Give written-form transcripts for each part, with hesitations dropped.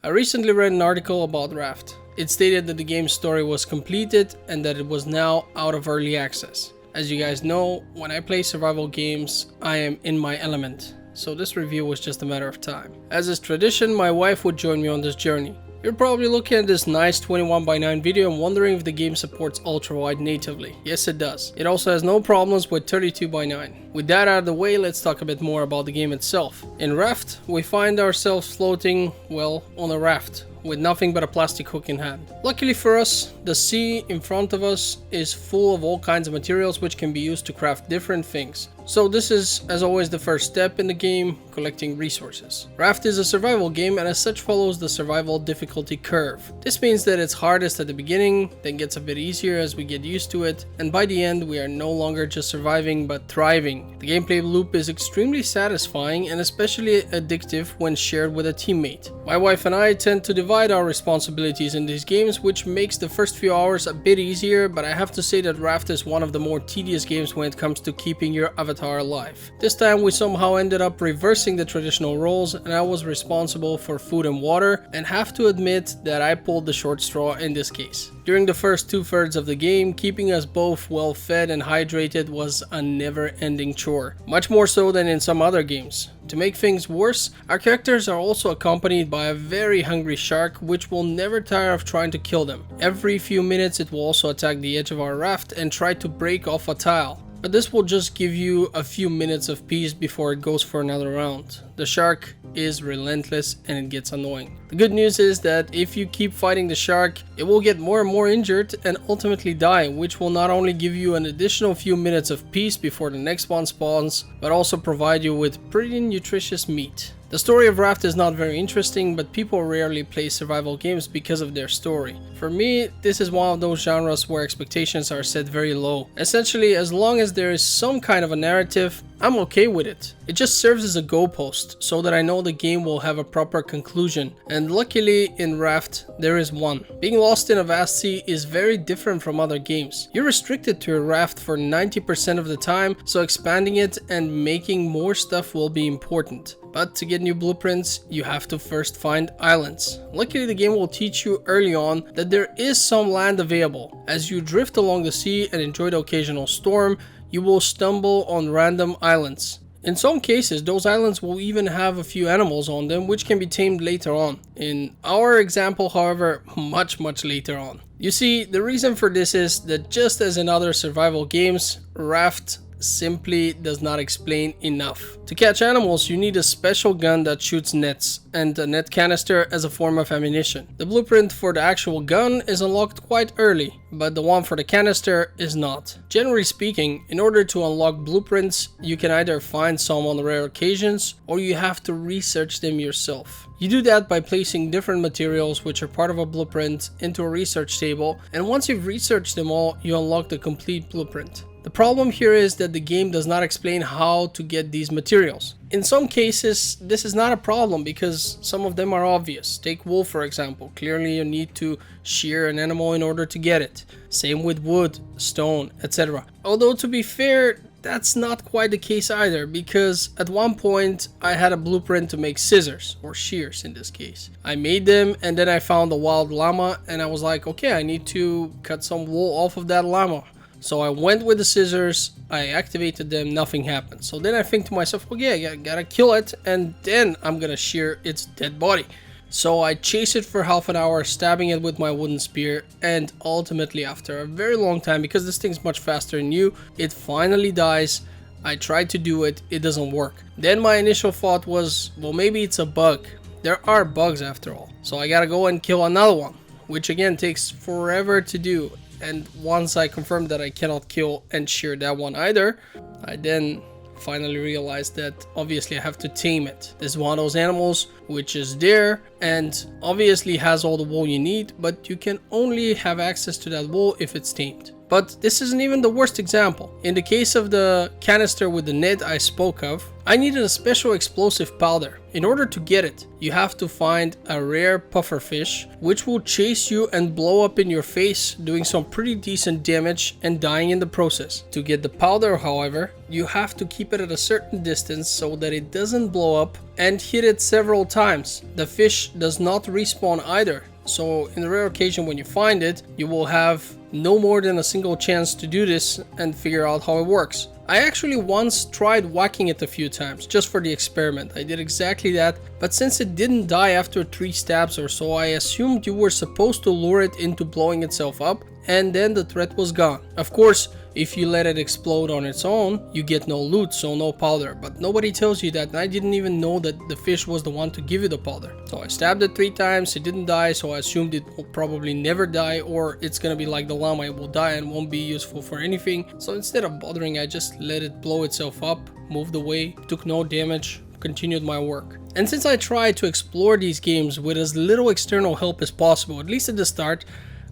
I recently read an article about Raft. It stated that the game's story was completed and that it was now out of early access. As you guys know, when I play survival games, I am in my element, so this review was just a matter of time. As is tradition, my wife would join me on this journey. You're probably looking at this nice 21:9 video and wondering if the game supports Ultrawide natively. Yes, it does. It also has no problems with 32:9. With that out of the way, let's talk a bit more about the game itself. In Raft, we find ourselves floating, well, on a raft, with nothing but a plastic hook in hand. Luckily for us, the sea in front of us is full of all kinds of materials which can be used to craft different things. So this is, as always, the first step in the game, collecting resources. Raft is a survival game and as such follows the survival difficulty curve. This means that it's hardest at the beginning, then gets a bit easier as we get used to it, and by the end we are no longer just surviving but thriving. The gameplay loop is extremely satisfying and especially addictive when shared with a teammate. My wife and I tend to divide our responsibilities in these games, which makes the first few hours a bit easier, but I have to say that Raft is one of the more tedious games when it comes to keeping your avatar alive. This time we somehow ended up reversing the traditional roles and I was responsible for food and water, and have to admit that I pulled the short straw in this case. During the first 2/3 of the game, keeping us both well fed and hydrated was a never-ending chore, much more so than in some other games. To make things worse, our characters are also accompanied by a very hungry shark which will never tire of trying to kill them. Every few minutes it will also attack the edge of our raft and try to break off a tile. But this will just give you a few minutes of peace before it goes for another round. The shark is relentless and it gets annoying. The good news is that if you keep fighting the shark, it will get more and more injured and ultimately die, which will not only give you an additional few minutes of peace before the next one spawns, but also provide you with pretty nutritious meat. The story of Raft is not very interesting, but people rarely play survival games because of their story. For me, this is one of those genres where expectations are set very low. Essentially, as long as there is some kind of a narrative, I'm okay with it. It just serves as a goalpost, so that I know the game will have a proper conclusion, and luckily in Raft there is one. Being lost in a vast sea is very different from other games. You're restricted to your raft for 90% of the time, so expanding it and making more stuff will be important. But to get new blueprints, you have to first find islands. Luckily the game will teach you early on that there is some land available. As you drift along the sea and enjoy the occasional storm, you will stumble on random islands. In some cases, those islands will even have a few animals on them which can be tamed later on. In our example, however, much later on. You see, the reason for this is that just as in other survival games, Raft simply does not explain enough. To catch animals, you need a special gun that shoots nets, and a net canister as a form of ammunition. The blueprint for the actual gun is unlocked quite early, but the one for the canister is not. Generally speaking, in order to unlock blueprints, you can either find some on rare occasions, or you have to research them yourself. You do that by placing different materials which are part of a blueprint into a research table, and once you've researched them all, you unlock the complete blueprint. The problem here is that the game does not explain how to get these materials. In some cases, this is not a problem because some of them are obvious. Take wool for example. Clearly you need to shear an animal in order to get it. Same with wood, stone, etc. Although to be fair, that's not quite the case either, because at one point I had a blueprint to make scissors, or shears in this case. I made them and then I found a wild llama and I was like, okay, I need to cut some wool off of that llama. So I went with the scissors, I activated them, nothing happened. So then I think to myself, okay, I gotta kill it and then I'm gonna shear its dead body. So I chase it for half an hour, stabbing it with my wooden spear, and ultimately after a very long time, because this thing's much faster than you, it finally dies. I tried to do it, it doesn't work. Then my initial thought was, well, maybe it's a bug. There are bugs after all. So I gotta go and kill another one, which again takes forever to do. And once I confirmed that I cannot kill and shear that one either, I then finally realized that obviously I have to tame it. This is one of those animals which is there and obviously has all the wool you need, but you can only have access to that wool if it's tamed. But this isn't even the worst example. In the case of the canister with the net I spoke of, I needed a special explosive powder. In order to get it, you have to find a rare pufferfish which will chase you and blow up in your face, doing some pretty decent damage and dying in the process. To get the powder, however, you have to keep it at a certain distance so that it doesn't blow up and hit it several times. The fish does not respawn either, so in the rare occasion when you find it, you will have no more than a single chance to do this and figure out how it works. I actually once tried whacking it a few times, just for the experiment. I did exactly that, but since it didn't die after 3 stabs or so, I assumed you were supposed to lure it into blowing itself up, and then the threat was gone. Of course, if you let it explode on its own, you get no loot, so no powder, but nobody tells you that, and I didn't even know that the fish was the one to give you the powder. So I stabbed it 3 times, it didn't die, so I assumed it will probably never die, or it's gonna be like the llama, it will die and won't be useful for anything. So instead of bothering, I just let it blow itself up, moved away, took no damage, continued my work. And since I tried to explore these games with as little external help as possible, at least at the start,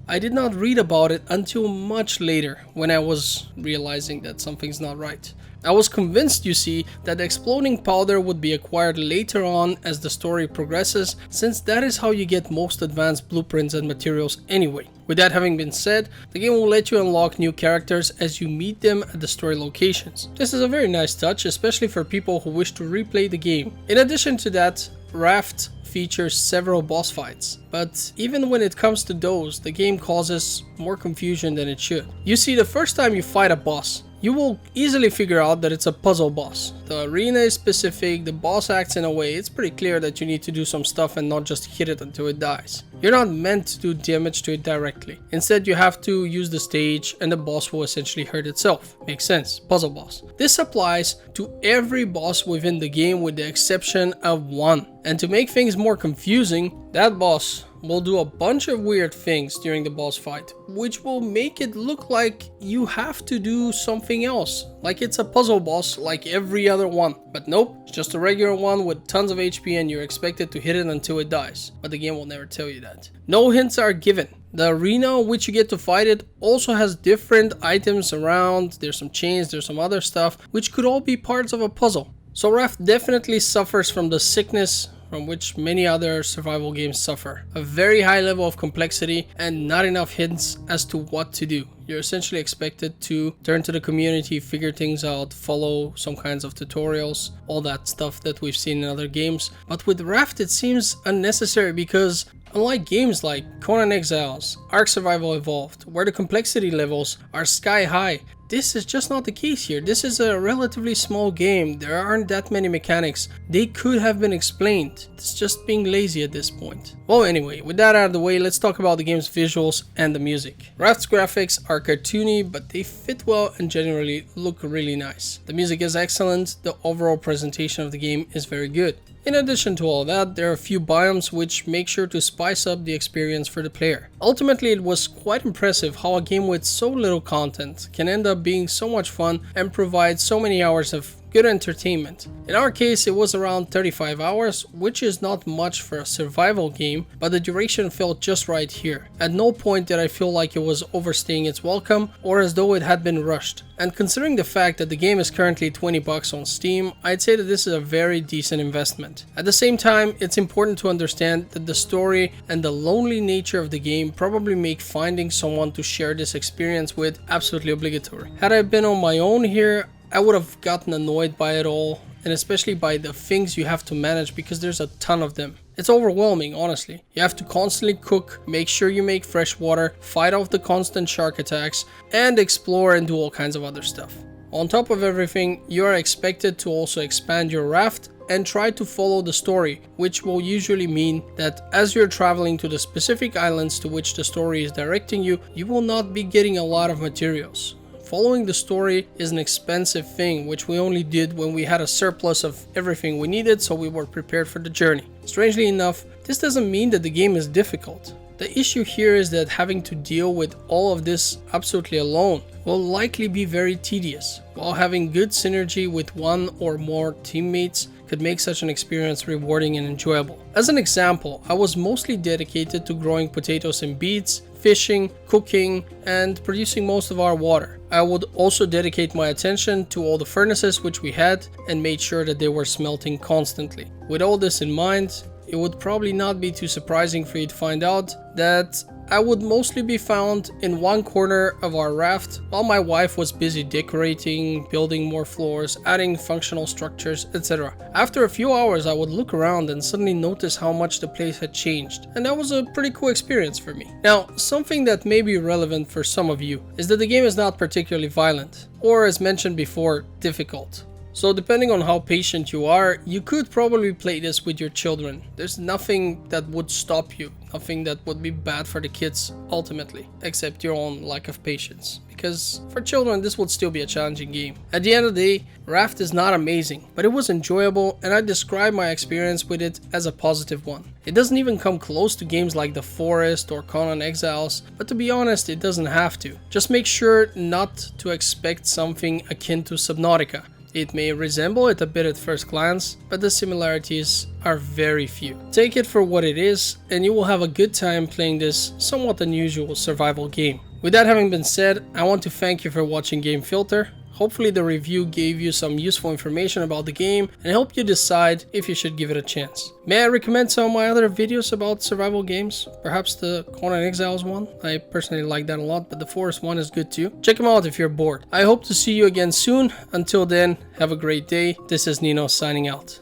I did not read about it until much later, when I was realizing that something's not right. I was convinced, you see, that exploding powder would be acquired later on as the story progresses, since that is how you get most advanced blueprints and materials anyway. With that having been said, the game will let you unlock new characters as you meet them at the story locations. This is a very nice touch, especially for people who wish to replay the game. In addition to that, Raft features several boss fights, but even when it comes to those, the game causes more confusion than it should. You see, the first time you fight a boss, you will easily figure out that it's a puzzle boss. The arena is specific, the boss acts in a way, it's pretty clear that you need to do some stuff and not just hit it until it dies. You're not meant to do damage to it directly. Instead, you have to use the stage and the boss will essentially hurt itself. Makes sense, puzzle boss. This applies to every boss within the game with the exception of one. And to make things more confusing, that boss will do a bunch of weird things during the boss fight, which will make it look like you have to do something else, like it's a puzzle boss like every other one. But nope, it's just a regular one with tons of HP and you're expected to hit it until it dies, but the game will never tell you that. No hints are given. The arena in which you get to fight it also has different items around, there's some chains, there's some other stuff, which could all be parts of a puzzle. So Raft definitely suffers from the sickness from which many other survival games suffer. A very high level of complexity and not enough hints as to what to do. You're essentially expected to turn to the community, figure things out, follow some kinds of tutorials, all that stuff that we've seen in other games. But with Raft it seems unnecessary because unlike games like Conan Exiles, Ark Survival Evolved, where the complexity levels are sky high, this is just not the case here. This is a relatively small game. There aren't that many mechanics. They could have been explained. It's just being lazy at this point. Well, anyway, with that out of the way, let's talk about the game's visuals and the music. Raft's graphics are cartoony, but they fit well and generally look really nice. The music is excellent. The overall presentation of the game is very good. In addition to all that, there are a few biomes which make sure to spice up the experience for the player. Ultimately, it was quite impressive how a game with so little content can end up being so much fun and provide so many hours of good entertainment. In our case, it was around 35 hours, which is not much for a survival game, but the duration felt just right here. At no point did I feel like it was overstaying its welcome or as though it had been rushed. And considering the fact that the game is currently $20 on Steam, I'd say that this is a very decent investment. At the same time, it's important to understand that the story and the lonely nature of the game probably make finding someone to share this experience with absolutely obligatory. Had I been on my own here, I would have gotten annoyed by it all, and especially by the things you have to manage because there's a ton of them. It's overwhelming, honestly. You have to constantly cook, make sure you make fresh water, fight off the constant shark attacks, and explore and do all kinds of other stuff. On top of everything, you are expected to also expand your raft and try to follow the story, which will usually mean that as you're traveling to the specific islands to which the story is directing you, you will not be getting a lot of materials. Following the story is an expensive thing, which we only did when we had a surplus of everything we needed, so we were prepared for the journey. Strangely enough, this doesn't mean that the game is difficult. The issue here is that having to deal with all of this absolutely alone will likely be very tedious, while having good synergy with one or more teammates could make such an experience rewarding and enjoyable. As an example, I was mostly dedicated to growing potatoes and beets, fishing, cooking, and producing most of our water. I would also dedicate my attention to all the furnaces which we had and made sure that they were smelting constantly. With all this in mind, it would probably not be too surprising for you to find out that I would mostly be found in one corner of our raft while my wife was busy decorating, building more floors, adding functional structures, etc. After a few hours, I would look around and suddenly notice how much the place had changed, and that was a pretty cool experience for me. Now, something that may be relevant for some of you is that the game is not particularly violent, or as mentioned before, difficult. So depending on how patient you are, you could probably play this with your children. There's nothing that would stop you, nothing that would be bad for the kids ultimately, except your own lack of patience. Because for children, this would still be a challenging game. At the end of the day, Raft is not amazing, but it was enjoyable, and I describe my experience with it as a positive one. It doesn't even come close to games like The Forest or Conan Exiles, but to be honest, it doesn't have to. Just make sure not to expect something akin to Subnautica. It may resemble it a bit at first glance, but the similarities are very few. Take it for what it is, and you will have a good time playing this somewhat unusual survival game. With that having been said, I want to thank you for watching Game Filter. Hopefully the review gave you some useful information about the game and helped you decide if you should give it a chance. May I recommend some of my other videos about survival games? Perhaps the Conan Exiles one? I personally like that a lot, but the Forest one is good too. Check them out if you're bored. I hope to see you again soon. Until then, have a great day. This is Nino signing out.